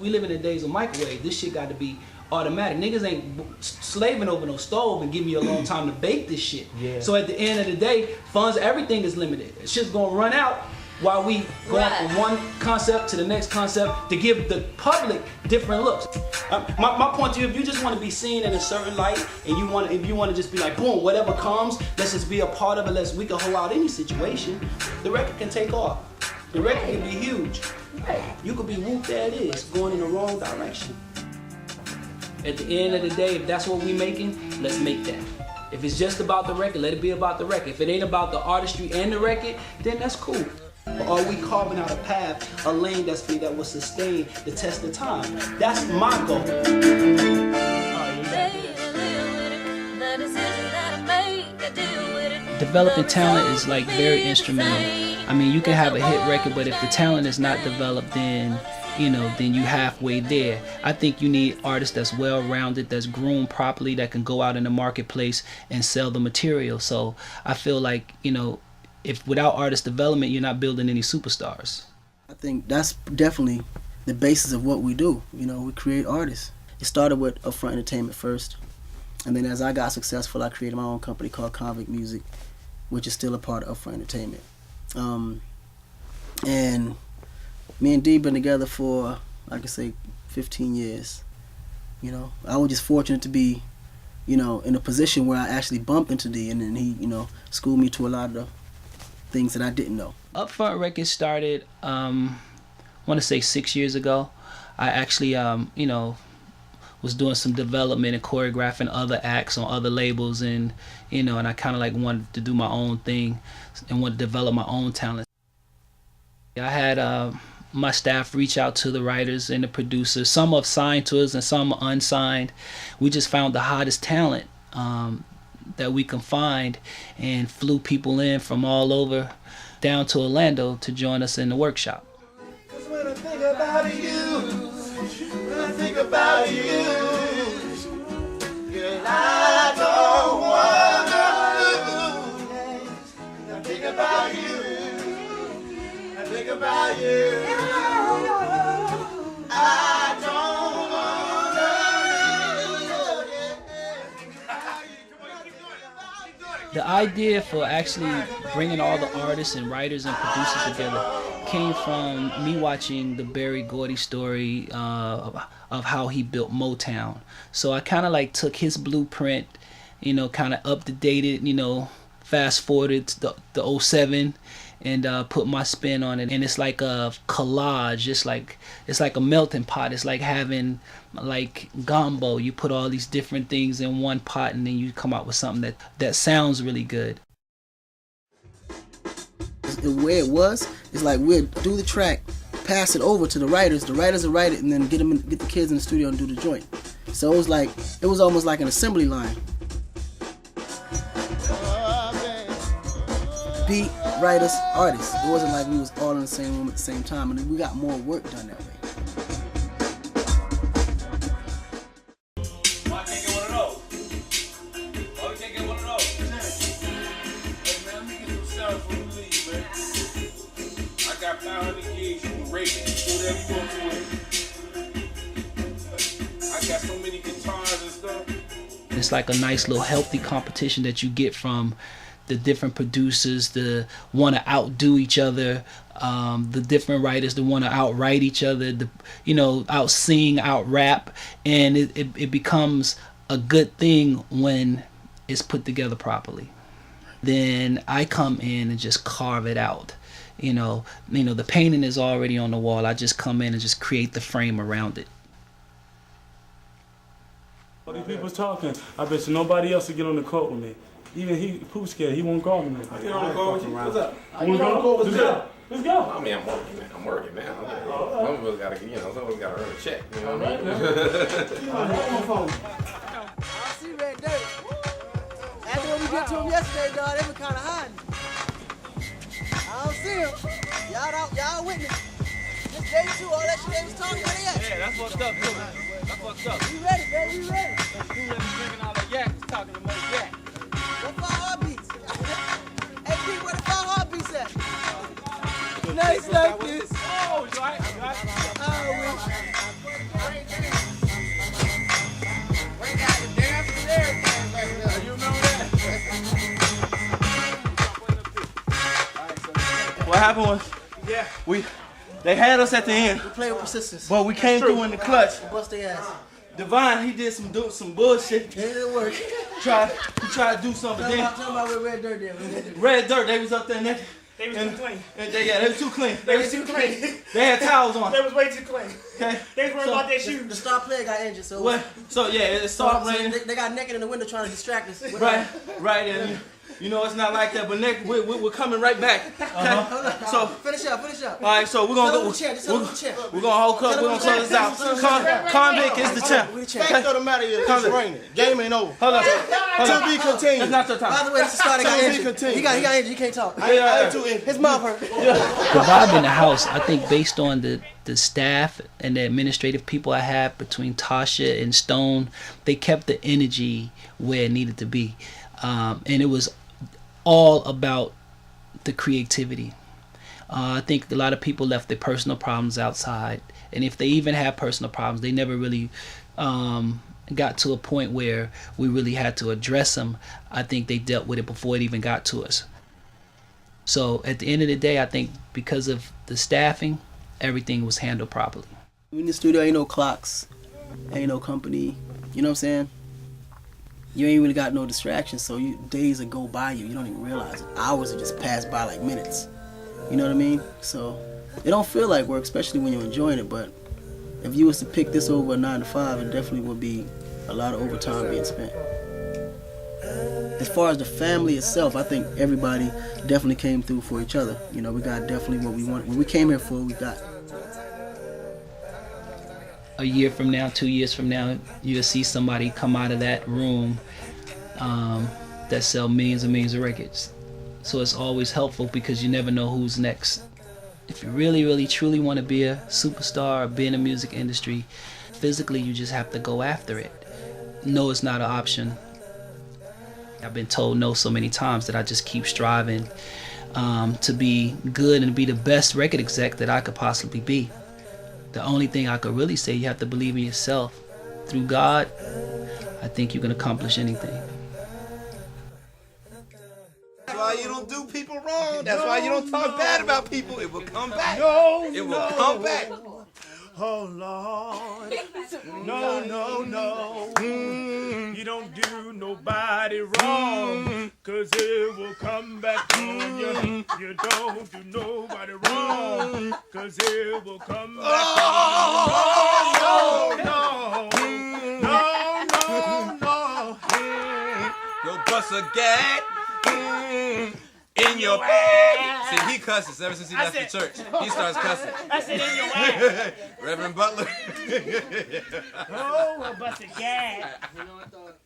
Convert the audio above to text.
We live in the days of microwave. This shit got to be automatic. Niggas ain't slaving over no stove and give me a long time to bake this shit. Yeah. So at the end of the day, funds, everything is limited. It's just gonna run out while we go from one concept to the next concept to give the public different looks. My point to you, if you just want to be seen in a certain light and if you want to just be like, boom, whatever comes, let's just be a part of it, we can hold out any situation, the record can take off. The record can be huge. You could be whoop that is, going in the wrong direction. At the end of the day, if that's what we making, let's make that. If it's just about the record, let it be about the record. If it ain't about the artistry and the record, then that's cool. Or are we carving out a path, a lane that will sustain the test of time? That's my goal. Developing talent is like very instrumental. I mean, you can have a hit record, but if the talent is not developed, then you halfway there. I think you need artists that's well-rounded, that's groomed properly, that can go out in the marketplace and sell the material. So I feel like, if without artist development, you're not building any superstars. I think that's definitely the basis of what we do. We create artists. It started with Upfront Entertainment first, and then as I got successful, I created my own company called Convict Music, which is still a part of Upfront Entertainment. And me and D been together for, I can say, 15 years. I was just fortunate to be, in a position where I actually bumped into D, and then he, schooled me to a lot of the things that I didn't know. Upfront Records started, I want to say 6 years ago. I actually, was doing some development and choreographing other acts on other labels, and and I kind of like wanted to do my own thing and want to develop my own talent. I had my staff reach out to the writers and the producers. Some are signed to us and some are unsigned. We just found the hottest talent that we can find and flew people in from all over down to Orlando to join us in the workshop. When I think about you, when I think about you, girl, I don't wanna lose. I think about you, I think about you. I don't wanna. The idea for actually bringing all the artists and writers and producers together came from me watching the Berry Gordy story of how he built Motown. So I kind of like took his blueprint, kind of up-to-dated, fast forwarded to the 07 and put my spin on it. And it's like a collage. It's like a melting pot. It's like having like gumbo. You put all these different things in one pot and then you come out with something that sounds really good. The way it was, it's like we'd do the track, pass it over to the writers will write it, and then get the kids in the studio and do the joint. So it was almost like an assembly line. Beat, writers, artists. It wasn't like we was all in the same room at the same time, and we got more work done that way. Why can't get one of those? Why we can't get one of those? Hey man, let me get some sounds before we leave, man. I got 500 gigs, you can rate it. Do whatever you want to it. I got so many guitars and stuff. It's like a nice little healthy competition that you get from the different producers that want to outdo each other, the different writers that want to outwrite each other, out sing, out rap, and it becomes a good thing when it's put together properly. Then I come in and just carve it out. The painting is already on the wall. I just come in and just create the frame around it. All these people's talking. I bet you nobody else will get on the court with me. Even Pooh scared. He won't call me. Get on the court with you. What's up? Let's go. Let's go. I mean, I'm working, man. Some of us gotta, some of us gotta earn a check. You know what I mean? I see Red Dirt. After what we did to him yesterday, dog, they were kind of hiding. I don't see him. Y'all witness. This day two, all that shit they was talking about. Yeah, that's fucked up, too, man. That's fucked up. We ready, baby. We ready. That dude that was drinking all that yak was talking to more yak. What 5 heartbeats? Hey, Pete, where the 5 heartbeats at? Nice like this. Oh, you right? I wish. happened was, they had us at the end, We play with persistence. but we came through in the clutch. Bust their ass. Divine, he did some bullshit. It didn't work. He tried to do something. Tell Then them about where Red Dirt did. Red Dirt, they was up there naked. They was too clean. And they was too clean. They was too clean. They had towels on. They was way too clean. Okay. They was worried about their shoes. The star player got injured, so What? So yeah, it started raining. they got naked in the window trying to distract us. Right, and you know it's not like that. But next, we're coming right back. Okay? So Finish up. all right, so we're gonna go. We're gonna hold up. We're gonna close this out. Convict is the champ. Fact of the matter is, it's raining. Game ain't over. Hold up. To be continued. It's not your By time. the way, this is the star that got To be injured. continued. He got injured. He can't talk. His mouth hurt. The vibe in the house, I think, based on the staff and the administrative people I had between Tasha and Stone, they kept the energy where it needed to be, and it was all about the creativity. I think a lot of people left their personal problems outside, and if they even had personal problems, they never really got to a point where we really had to address them. I think they dealt with it before it even got to us. So at the end of the day, I think because of the staffing, everything was handled properly. In the studio, ain't no clocks, ain't no company. You know what I'm saying? You ain't really got no distractions, so days will go by you. You don't even realize it. Hours will just pass by like minutes. You know what I mean? So it don't feel like work, especially when you're enjoying it. But if you was to pick this over a 9 to 5, it definitely would be a lot of overtime being spent. As far as the family itself, I think everybody definitely came through for each other. You know, we got definitely what we want. What we came here for, we got. A year from now, 2 years from now, you'll see somebody come out of that room that sell millions and millions of records. So it's always helpful because you never know who's next. If you really, really, truly want to be a superstar or be in the music industry, physically you just have to go after it. No, it's not an option. I've been told no so many times that I just keep striving to be good and be the best record exec that I could possibly be. The only thing I could really say, you have to believe in yourself. Through God, I think you can accomplish anything. That's why you don't do people wrong. That's why you don't talk bad about people. It will come back. It will come back. Oh Lord, no, you don't do nobody wrong, 'cause it will come back on you. You don't do nobody wrong, 'cause it will come back on you. No. You'll bust a gag in your bag. See, he cusses ever since he left the church. He starts cussing. I said in your ass. Reverend Butler. Oh, I bust a gag. You know, I thought